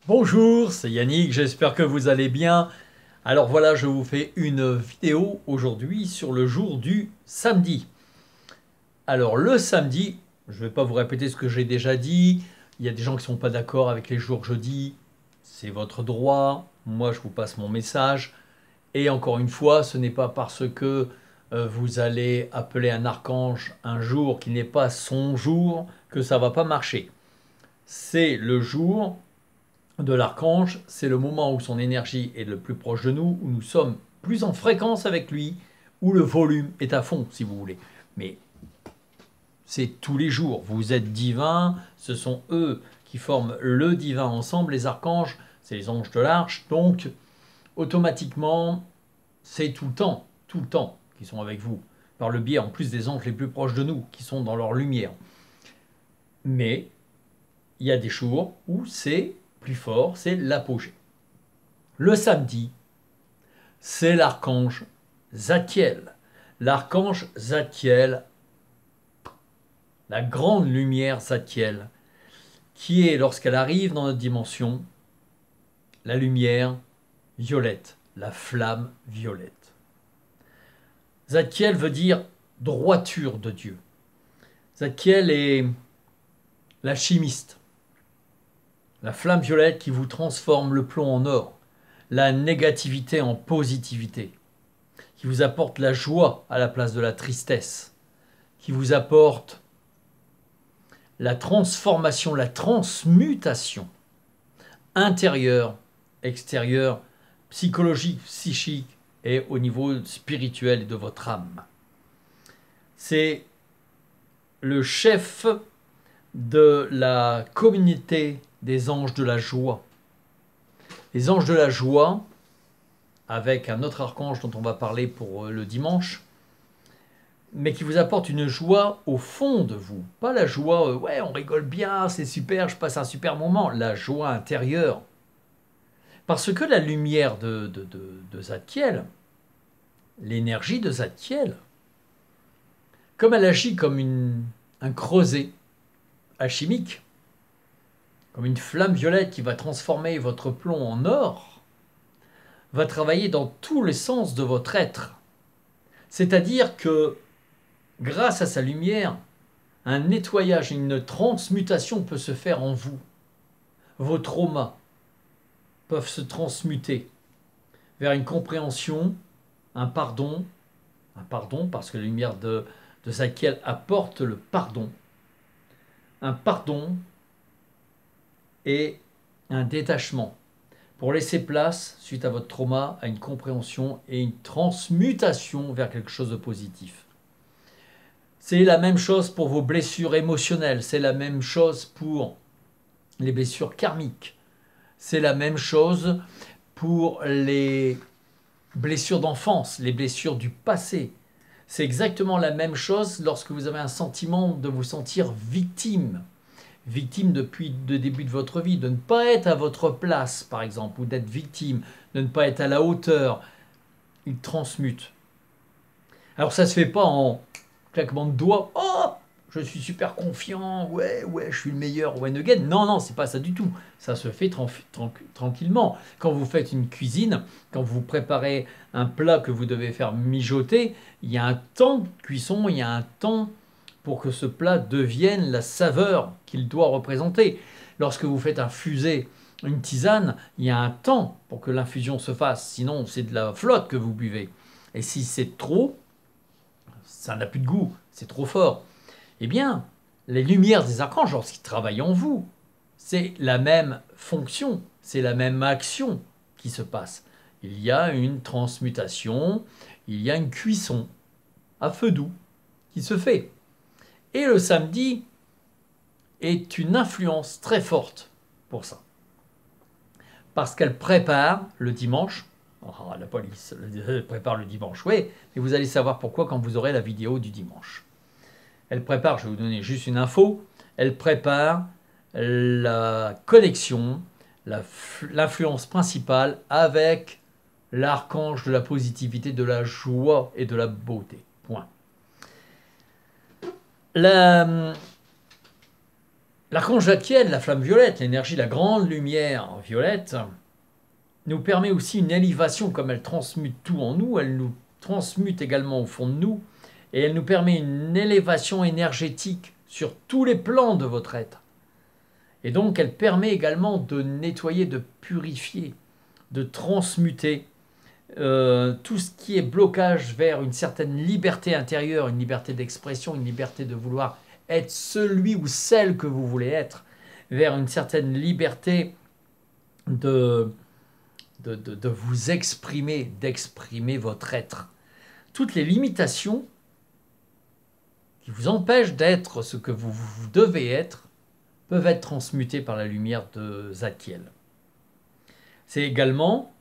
Bonjour, c'est Yannick, j'espère que vous allez bien. Alors voilà, je vous fais une vidéo aujourd'hui sur le jour du samedi. Alors le samedi, je ne vais pas vous répéter ce que j'ai déjà dit. Il y a des gens qui ne sont pas d'accord avec les jours jeudi. C'est votre droit. Moi, je vous passe mon message. Et encore une fois, ce n'est pas parce que vous allez appeler un archange un jour qui n'est pas son jour que ça va pas marcher. C'est le jour de l'archange, c'est le moment où son énergie est le plus proche de nous, où nous sommes plus en fréquence avec lui, où le volume est à fond, si vous voulez. Mais c'est tous les jours. Vous êtes divin, ce sont eux qui forment le divin ensemble, les archanges, c'est les anges de l'arche, donc automatiquement, c'est tout le temps qu'ils sont avec vous, par le biais en plus des anges les plus proches de nous, qui sont dans leur lumière. Mais il y a des jours où c'est plus fort, c'est l'apogée. Le samedi, c'est l'archange Zadkiel. L'archange Zadkiel, la grande lumière Zadkiel, qui est, lorsqu'elle arrive dans notre dimension, la lumière violette, la flamme violette. Zadkiel veut dire droiture de Dieu. Zadkiel est l'alchimiste, la flamme violette qui vous transforme le plomb en or, la négativité en positivité, qui vous apporte la joie à la place de la tristesse, qui vous apporte la transformation, la transmutation intérieure, extérieure, psychologique, psychique et au niveau spirituel de votre âme. C'est le chef de la communauté des anges de la joie. Les anges de la joie, avec un autre archange dont on va parler pour le dimanche, mais qui vous apporte une joie au fond de vous. Pas la joie, ouais, on rigole bien, c'est super, je passe un super moment. La joie intérieure. Parce que la lumière de Zadkiel, l'énergie de Zadkiel, comme elle agit comme un creuset alchimique, comme une flamme violette qui va transformer votre plomb en or, va travailler dans tous les sens de votre être. C'est-à-dire que grâce à sa lumière, un nettoyage, une transmutation peut se faire en vous. Vos traumas peuvent se transmuter vers une compréhension, un pardon parce que la lumière de Zadkiel apporte le pardon, un pardon et un détachement pour laisser place, suite à votre trauma, à une compréhension et une transmutation vers quelque chose de positif. C'est la même chose pour vos blessures émotionnelles, c'est la même chose pour les blessures karmiques, c'est la même chose pour les blessures d'enfance, les blessures du passé. C'est exactement la même chose lorsque vous avez un sentiment de vous sentir victime. Victime depuis le début de votre vie, de ne pas être à votre place, par exemple, ou d'être victime, de ne pas être à la hauteur. Il transmute. Alors ça ne se fait pas en claquement de doigts. Oh, je suis super confiant, ouais, je suis le meilleur, when again. Non, non, c'est pas ça du tout. Ça se fait tranquillement. Quand vous faites une cuisine, quand vous préparez un plat que vous devez faire mijoter, il y a un temps de cuisson, il y a un temps pour que ce plat devienne la saveur qu'il doit représenter. Lorsque vous faites infuser une tisane, il y a un temps pour que l'infusion se fasse. Sinon, c'est de la flotte que vous buvez. Et si c'est trop, ça n'a plus de goût, c'est trop fort. Eh bien, les lumières des archanges, lorsqu'ils travaillent en vous, c'est la même fonction, c'est la même action qui se passe. Il y a une transmutation, il y a une cuisson à feu doux qui se fait. Et le samedi est une influence très forte pour ça. Parce qu'elle prépare le dimanche. Oh, la police prépare le dimanche, oui, mais vous allez savoir pourquoi quand vous aurez la vidéo du dimanche. Elle prépare, je vais vous donner juste une info, elle prépare la connexion, l'influence principale avec l'archange de la positivité, de la joie et de la beauté. Point. La, L'archange Zadkiel, la flamme violette, l'énergie, la grande lumière violette, nous permet aussi une élévation, comme elle transmute tout en nous, elle nous transmute également au fond de nous, et elle nous permet une élévation énergétique sur tous les plans de votre être. Et donc elle permet également de nettoyer, de purifier, de transmuter tout ce qui est blocage vers une certaine liberté intérieure, une liberté d'expression, une liberté de vouloir être celui ou celle que vous voulez être, vers une certaine liberté de vous exprimer, d'exprimer votre être. Toutes les limitations qui vous empêchent d'être ce que vous devez être peuvent être transmutées par la lumière de Zadkiel. C'est également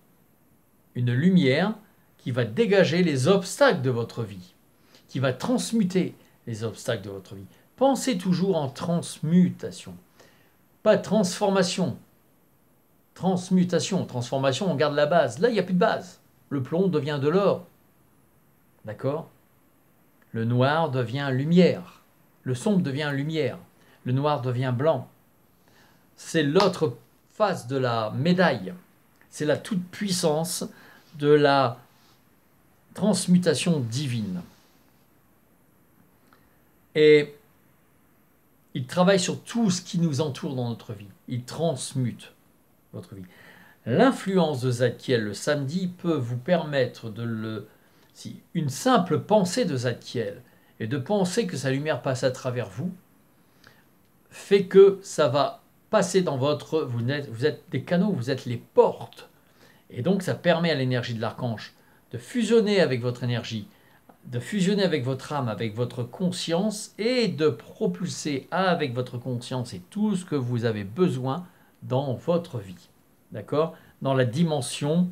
une lumière qui va dégager les obstacles de votre vie, qui va transmuter les obstacles de votre vie. Pensez toujours en transmutation, pas transformation. Transmutation, transformation, on garde la base. Là, il n'y a plus de base. Le plomb devient de l'or. D'accord? Le noir devient lumière. Le sombre devient lumière. Le noir devient blanc. C'est l'autre face de la médaille. C'est la toute-puissance de la transmutation divine. Et il travaille sur tout ce qui nous entoure dans notre vie. Il transmute votre vie. L'influence de Zadkiel le samedi peut vous permettre si une simple pensée de Zadkiel et de penser que sa lumière passe à travers vous fait que ça va passer dans vous êtes des canaux, vous êtes les portes. Et donc ça permet à l'énergie de l'archange de fusionner avec votre énergie, de fusionner avec votre âme, avec votre conscience et de propulser avec votre conscience et tout ce que vous avez besoin dans votre vie. D'accord? Dans la dimension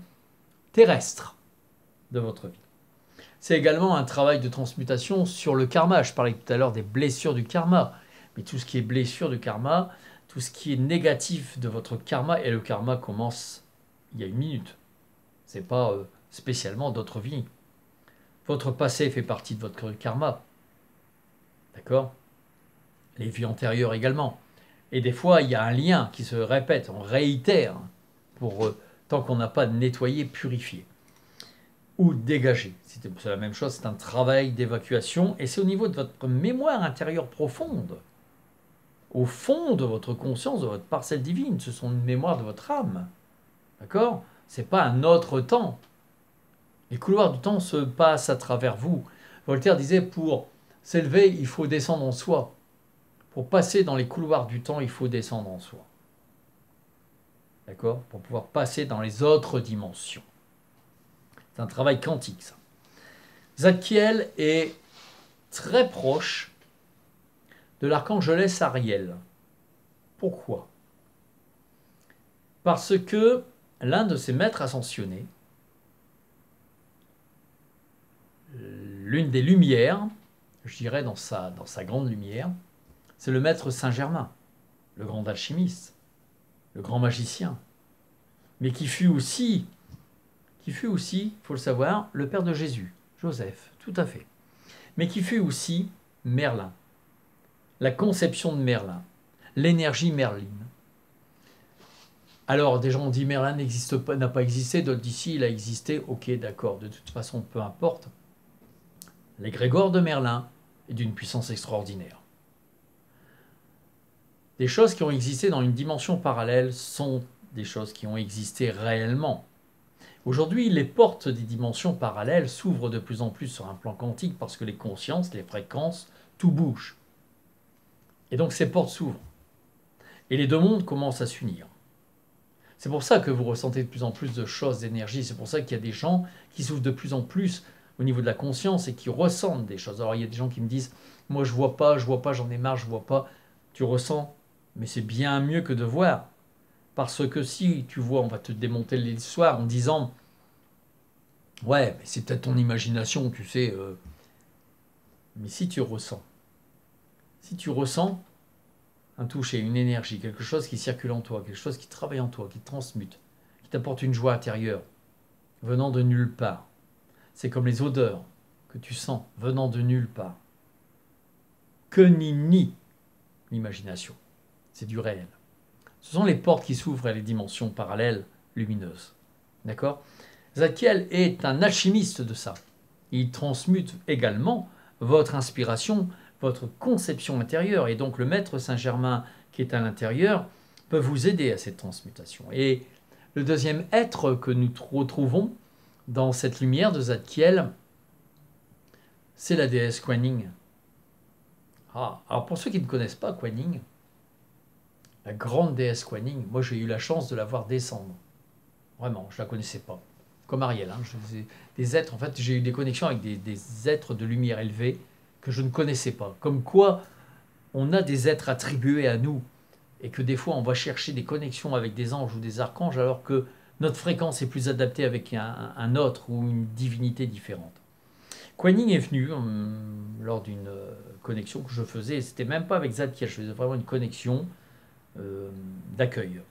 terrestre de votre vie. C'est également un travail de transmutation sur le karma. Je parlais tout à l'heure des blessures du karma. Mais tout ce qui est blessure du karma, tout ce qui est négatif de votre karma, et le karma commence il y a une minute. Ce n'est pas spécialement d'autres vies. Votre passé fait partie de votre karma. D'accord? Les vies antérieures également. Et des fois, il y a un lien qui se répète, on réitère, tant qu'on n'a pas nettoyé, purifié ou dégagé. C'est la même chose, c'est un travail d'évacuation et c'est au niveau de votre mémoire intérieure profonde, au fond de votre conscience, de votre parcelle divine. Ce sont une mémoire de votre âme. D'accord? C'est pas un autre temps. Les couloirs du temps se passent à travers vous. Voltaire disait, pour s'élever, il faut descendre en soi. Pour passer dans les couloirs du temps, il faut descendre en soi. D'accord? Pour pouvoir passer dans les autres dimensions. C'est un travail quantique, ça. Zadkiel est très proche de l'archangelesse Ariel. Pourquoi? Parce que l'un de ses maîtres ascensionnés, l'une des lumières, je dirais dans sa grande lumière, c'est le maître Saint-Germain, le grand alchimiste, le grand magicien, mais qui fut aussi, il faut le savoir, le père de Jésus, Joseph, tout à fait, mais qui fut aussi Merlin, la conception de Merlin, l'énergie merline. Alors, des gens ont dit Merlin n'a pas existé, d'autres d'ici il a existé, ok, d'accord, de toute façon, peu importe. L'égrégore de Merlin est d'une puissance extraordinaire. Des choses qui ont existé dans une dimension parallèle sont des choses qui ont existé réellement. Aujourd'hui, les portes des dimensions parallèles s'ouvrent de plus en plus sur un plan quantique parce que les consciences, les fréquences, tout bouge. Et donc ces portes s'ouvrent. Et les deux mondes commencent à s'unir. C'est pour ça que vous ressentez de plus en plus de choses, d'énergie. C'est pour ça qu'il y a des gens qui s'ouvrent de plus en plus au niveau de la conscience et qui ressentent des choses. Alors il y a des gens qui me disent « Moi je vois pas, j'en ai marre, je vois pas. » Tu ressens, mais c'est bien mieux que de voir. Parce que si tu vois, on va te démonter l'histoire en disant « Ouais, mais c'est peut-être ton imagination, tu sais. » Mais si tu ressens un toucher, une énergie, quelque chose qui circule en toi, quelque chose qui travaille en toi, qui te transmute, qui t'apporte une joie intérieure, venant de nulle part. C'est comme les odeurs que tu sens venant de nulle part. Que ni l'imagination. c'est du réel. Ce sont les portes qui s'ouvrent à les dimensions parallèles lumineuses. D'accord? Zadkiel est un alchimiste de ça. Il transmute également votre inspiration, votre conception intérieure. Et donc le maître Saint-Germain qui est à l'intérieur peut vous aider à cette transmutation. Et le deuxième être que nous retrouvons dans cette lumière de Zadkiel, c'est la déesse Kuan Yin. Alors pour ceux qui ne connaissent pas Kuan Yin, la grande déesse Kuan Yin, moi j'ai eu la chance de la voir descendre. Vraiment, je ne la connaissais pas. Comme Ariel, hein, des êtres, en fait, j'ai eu des connexions avec des êtres de lumière élevés que je ne connaissais pas. Comme quoi, on a des êtres attribués à nous et que des fois, on va chercher des connexions avec des anges ou des archanges alors que notre fréquence est plus adaptée avec un autre ou une divinité différente. Kuan Yin est venu lors d'une connexion que je faisais, et c'était même pas avec Zadkiel, je faisais vraiment une connexion d'accueil.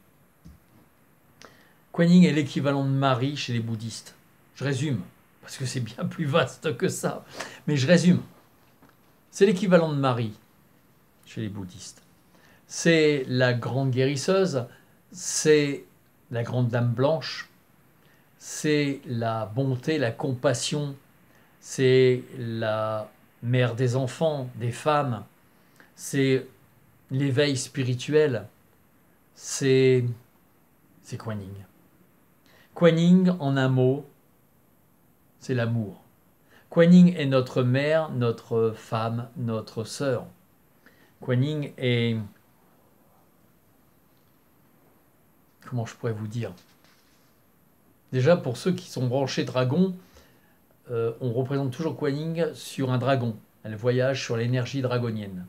Kuan Yin est l'équivalent de Marie chez les bouddhistes. Je résume, parce que c'est bien plus vaste que ça, mais je résume. C'est l'équivalent de Marie chez les bouddhistes. C'est la grande guérisseuse, c'est la grande dame blanche, c'est la bonté, la compassion, c'est la mère des enfants, des femmes, c'est l'éveil spirituel, c'est Kuan Yin. Kuan Yin, en un mot, c'est l'amour. Kuan Yin est notre mère, notre femme, notre sœur. Kuan Yin est... Comment je pourrais vous dire? Déjà, pour ceux qui sont branchés dragon, on représente toujours Kuan Yin sur un dragon. Elle voyage sur l'énergie dragonienne.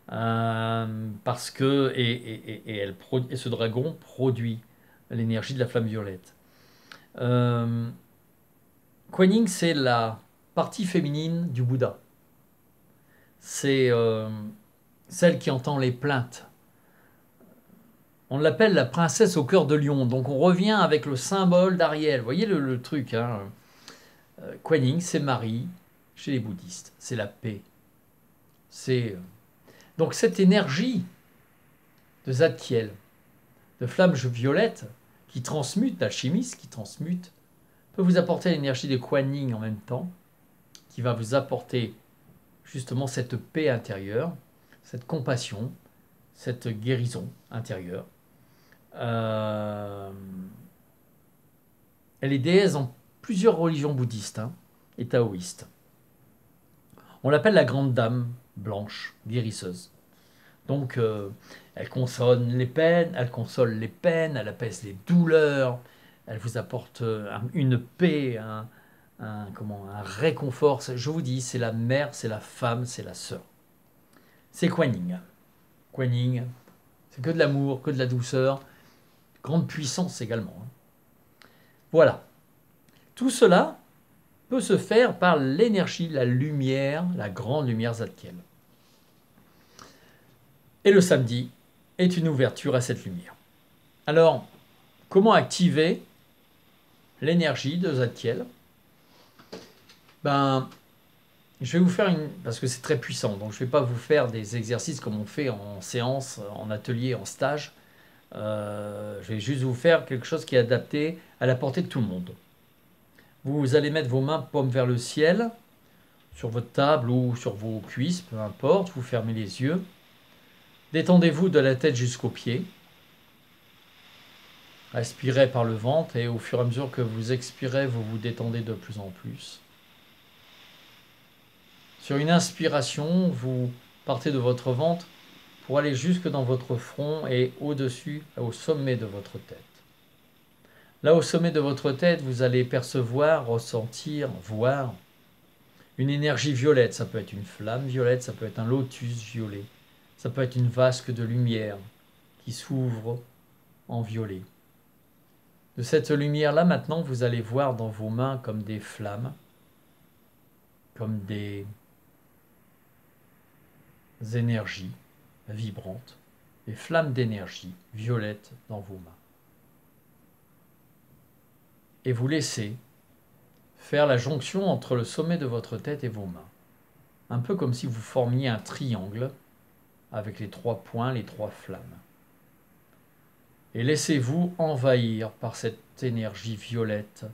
Parce que... Et ce dragon produit l'énergie de la flamme violette. Kuan Yin, c'est la partie féminine du Bouddha. C'est celle qui entend les plaintes. On l'appelle la princesse au cœur de lion. Donc on revient avec le symbole d'Ariel. Vous voyez le truc, hein? Kuan Yin, c'est Marie chez les bouddhistes. C'est la paix. C'est donc cette énergie de Zadkiel, de flamme violette, qui transmute, d'alchimiste qui transmute, peut vous apporter l'énergie de Kuan Yin en même temps, qui va vous apporter justement cette paix intérieure, cette compassion, cette guérison intérieure. Elle est déesse dans plusieurs religions bouddhistes et taoïstes. On l'appelle la grande dame blanche, guérisseuse. Donc, elle console les peines, elle apaise les douleurs, elle vous apporte une paix, un réconfort. Je vous dis, c'est la mère, c'est la femme, c'est la sœur. C'est Kuan Yin. Kuan Yin, c'est que de l'amour, que de la douceur, grande puissance également. Voilà. Tout cela peut se faire par l'énergie, la lumière, la grande lumière Zadkiel. Et le samedi est une ouverture à cette lumière. Alors, comment activer l'énergie de Zadkiel? Je vais vous faire parce que c'est très puissant, donc je ne vais pas vous faire des exercices comme on fait en séance, en atelier, en stage. Je vais juste vous faire quelque chose qui est adapté à la portée de tout le monde. Vous allez mettre vos mains paumes vers le ciel, sur votre table ou sur vos cuisses, peu importe, vous fermez les yeux. Détendez-vous de la tête jusqu'aux pieds. Respirez par le ventre et au fur et à mesure que vous expirez, vous vous détendez de plus en plus. Sur une inspiration, vous partez de votre ventre pour aller jusque dans votre front et au-dessus, au sommet de votre tête. Là, au sommet de votre tête, vous allez percevoir, ressentir, voir une énergie violette. Ça peut être une flamme violette, ça peut être un lotus violet, ça peut être une vasque de lumière qui s'ouvre en violet. De cette lumière-là, maintenant, vous allez voir dans vos mains comme des flammes, comme des énergies vibrantes, des flammes d'énergie violettes dans vos mains. Et vous laissez faire la jonction entre le sommet de votre tête et vos mains. Un peu comme si vous formiez un triangle avec les 3 points, les 3 flammes. Et laissez-vous envahir par cette énergie violette,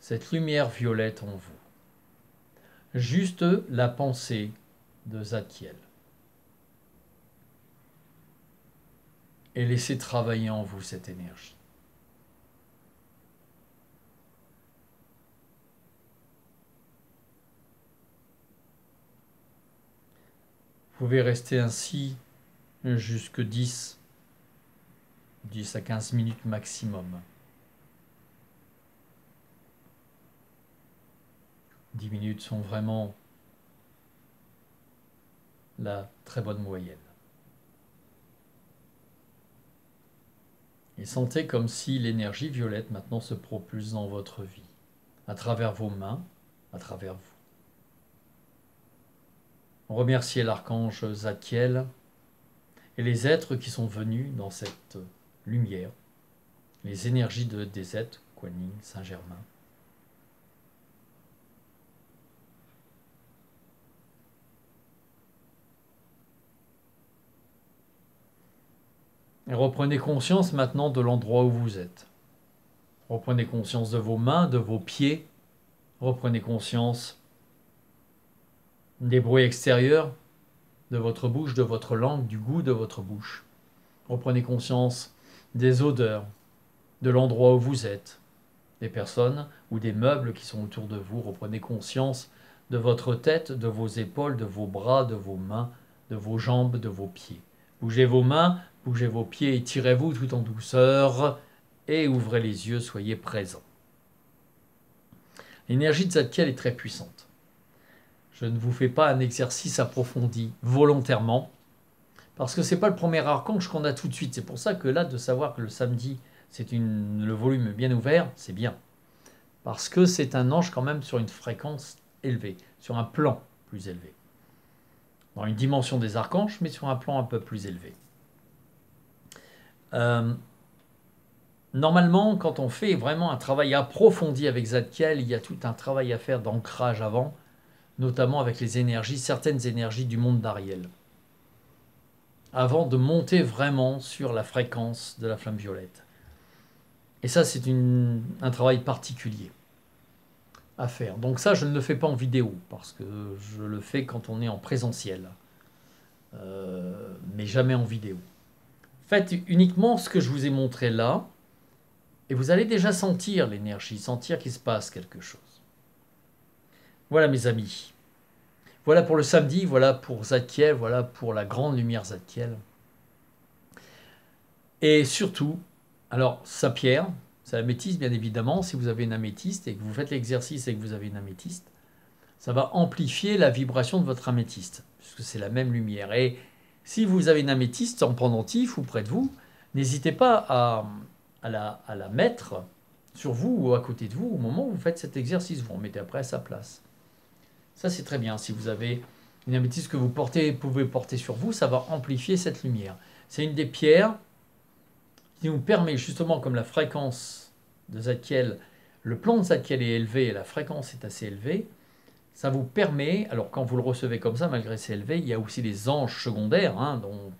cette lumière violette en vous. Juste la pensée de Zadkiel. Et laissez travailler en vous cette énergie. Vous pouvez rester ainsi jusque 10 à 15 minutes maximum. 10 minutes sont vraiment la très bonne moyenne. Et sentez comme si l'énergie violette maintenant se propulse dans votre vie, à travers vos mains, à travers vous. Remerciez l'archange Zadkiel et les êtres qui sont venus dans cette lumière, les énergies des êtres, Kuan Yin, Saint-Germain. Et reprenez conscience maintenant de l'endroit où vous êtes. Reprenez conscience de vos mains, de vos pieds. Reprenez conscience des bruits extérieurs, de votre bouche, de votre langue, du goût de votre bouche. Reprenez conscience des odeurs, de l'endroit où vous êtes, des personnes ou des meubles qui sont autour de vous. Reprenez conscience de votre tête, de vos épaules, de vos bras, de vos mains, de vos jambes, de vos pieds. Bougez vos mains, bougez vos pieds, étirez-vous tout en douceur et ouvrez les yeux, soyez présents. L'énergie de Zadkiel est très puissante. Je ne vous fais pas un exercice approfondi volontairement parce que ce n'est pas le premier archange qu'on a tout de suite. C'est pour ça que là, de savoir que le samedi, c'est le volume bien ouvert, c'est bien. Parce que c'est un ange quand même sur une fréquence élevée, sur un plan plus élevé. Dans une dimension des archanges, mais sur un plan un peu plus élevé. Normalement, quand on fait vraiment un travail approfondi avec Zadkiel, il y a tout un travail à faire d'ancrage avant, notamment avec les énergies, certaines énergies du monde d'Ariel, avant de monter vraiment sur la fréquence de la flamme violette. Et ça, c'est un travail particulier à faire. Donc ça, je ne le fais pas en vidéo, parce que je le fais quand on est en présentiel, mais jamais en vidéo. Faites uniquement ce que je vous ai montré là, et vous allez déjà sentir l'énergie, sentir qu'il se passe quelque chose. Voilà mes amis. Voilà pour le samedi, voilà pour Zadkiel, voilà pour la grande lumière Zadkiel. Et surtout, alors sa pierre, c'est l'améthyste bien évidemment. Si vous avez une améthyste et que vous faites l'exercice et que vous avez une améthyste, ça va amplifier la vibration de votre améthyste, puisque c'est la même lumière. Et si vous avez une améthyste en pendentif ou près de vous, n'hésitez pas à la mettre sur vous ou à côté de vous au moment où vous faites cet exercice. Vous remettez après à sa place. Ça, c'est très bien. Si vous avez une améthyste que vous pouvez porter sur vous, ça va amplifier cette lumière. C'est une des pierres qui nous permet justement, comme la fréquence de Zadkiel, le plan de Zadkiel est élevé et la fréquence est assez élevée, ça vous permet, alors quand vous le recevez comme ça, malgré c'est élevé, il y a aussi les anges secondaires, dont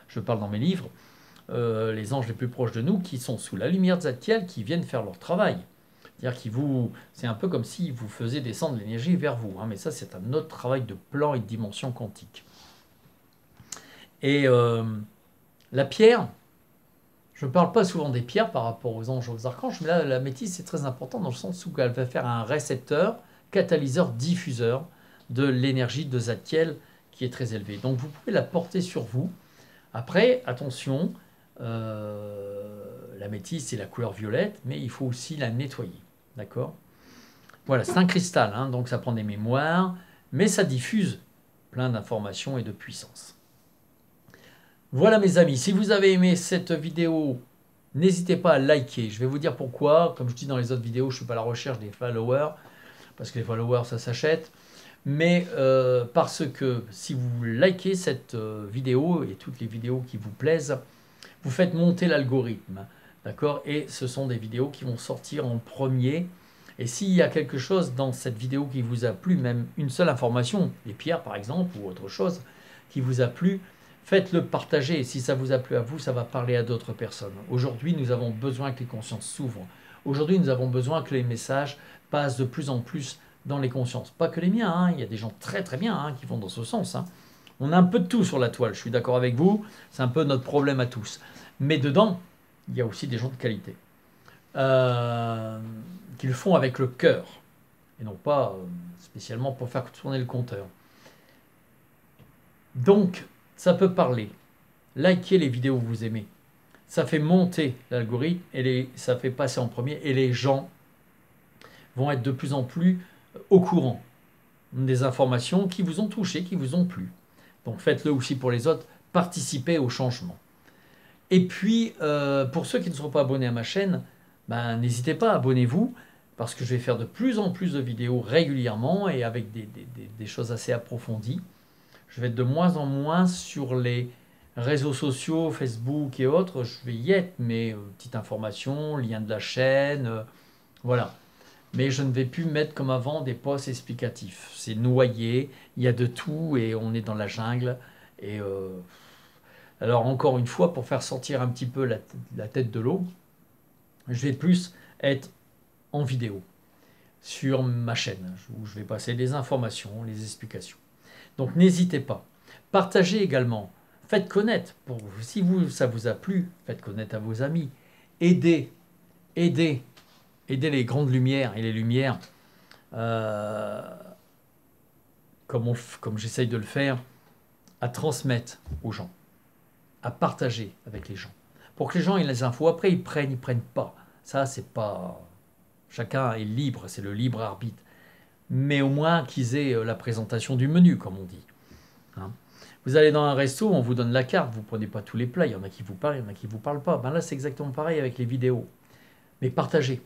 je parle dans mes livres, les anges les plus proches de nous, qui sont sous la lumière de Zadkiel, qui viennent faire leur travail. C'est-à-dire c'est un peu comme s'ils vous faisaient descendre l'énergie vers vous. Mais ça, c'est un autre travail de plan et de dimension quantique. Et la pierre, je ne parle pas souvent des pierres par rapport aux anges, aux archanges, mais là, la métisse, c'est très important dans le sens où elle va faire un récepteur, catalyseur, diffuseur de l'énergie de Zadkiel qui est très élevée. Donc, vous pouvez la porter sur vous. Après, attention, la métisse, c'est la couleur violette, mais il faut aussi la nettoyer. D'accord? Voilà, c'est un cristal, donc ça prend des mémoires, mais ça diffuse plein d'informations et de puissance. Voilà mes amis, si vous avez aimé cette vidéo, n'hésitez pas à liker. Je vais vous dire pourquoi. Comme je dis dans les autres vidéos, je ne suis pas à la recherche des followers, parce que les followers, ça s'achète. Mais parce que si vous likez cette vidéo et toutes les vidéos qui vous plaisent, vous faites monter l'algorithme. D'accord? Et ce sont des vidéos qui vont sortir en premier. Et s'il y a quelque chose dans cette vidéo qui vous a plu, même une seule information, les pierres par exemple, ou autre chose, qui vous a plu, Faites-le partager. Si ça vous a plu à vous, ça va parler à d'autres personnes. Aujourd'hui, nous avons besoin que les consciences s'ouvrent. Aujourd'hui, nous avons besoin que les messages passent de plus en plus dans les consciences. Pas que les miens, hein. Il y a des gens très très bien qui vont dans ce sens. On a un peu de tout sur la toile, je suis d'accord avec vous. C'est un peu notre problème à tous. Mais dedans, il y a aussi des gens de qualité. Qui le font avec le cœur. Et non pas spécialement pour faire tourner le compteur. Donc, ça peut parler. Likez les vidéos que vous aimez. Ça fait monter l'algorithme et ça fait passer en premier. Et les gens vont être de plus en plus au courant des informations qui vous ont touché, qui vous ont plu. Donc faites-le aussi pour les autres. Participez au changement. Et puis, pour ceux qui ne sont pas abonnés à ma chaîne, n'hésitez pas, abonnez-vous. Parce que je vais faire de plus en plus de vidéos régulièrement et avec des choses assez approfondies. Je vais être de moins en moins sur les réseaux sociaux, Facebook et autres. Je vais y être, mais petites informations, lien de la chaîne, voilà. Mais je ne vais plus mettre comme avant des posts explicatifs. C'est noyé, il y a de tout et on est dans la jungle. Et alors encore une fois, pour faire sortir un petit peu la tête de l'eau, je vais plus être en vidéo sur ma chaîne où je vais passer les informations, les explications. Donc n'hésitez pas. Partagez également. Faites connaître. Si ça vous a plu, faites connaître à vos amis. Aidez les grandes lumières et les lumières, comme j'essaye de le faire, à transmettre aux gens, à partager avec les gens. Pour que les gens aient les infos. Après, ils prennent pas. Ça, c'est pas... Chacun est libre, c'est le libre arbitre. Mais au moins qu'ils aient la présentation du menu, comme on dit. Vous allez dans un resto, on vous donne la carte, vous ne prenez pas tous les plats, il y en a qui vous parlent, il y en a qui ne vous parlent pas. Là, c'est exactement pareil avec les vidéos. Mais partagez,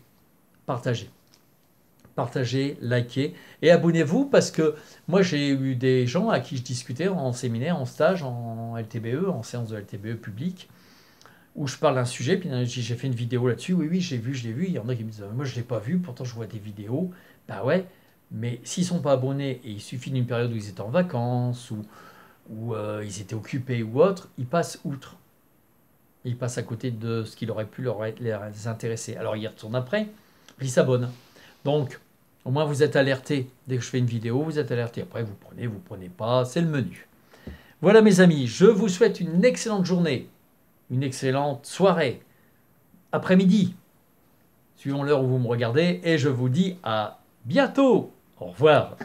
likez et abonnez-vous parce que moi, j'ai eu des gens à qui je discutais en séminaire, en stage, en LTBE, en séance de LTBE publique, où je parle d'un sujet, puis j'ai fait une vidéo là-dessus, oui, je l'ai vu, il y en a qui me disent, moi je ne l'ai pas vu, pourtant je vois des vidéos, ouais, mais s'ils ne sont pas abonnés, et il suffit d'une période où ils étaient en vacances, ou ils étaient occupés ou autre, ils passent outre. Ils passent à côté de ce qui aurait pu les intéresser. Alors ils y retournent après, puis ils s'abonnent. Donc, au moins vous êtes alertés. Dès que je fais une vidéo, vous êtes alertés. Après, vous prenez pas, c'est le menu. Voilà mes amis, je vous souhaite une excellente journée, une excellente soirée, après-midi, suivant l'heure où vous me regardez, et je vous dis à bientôt. Au revoir.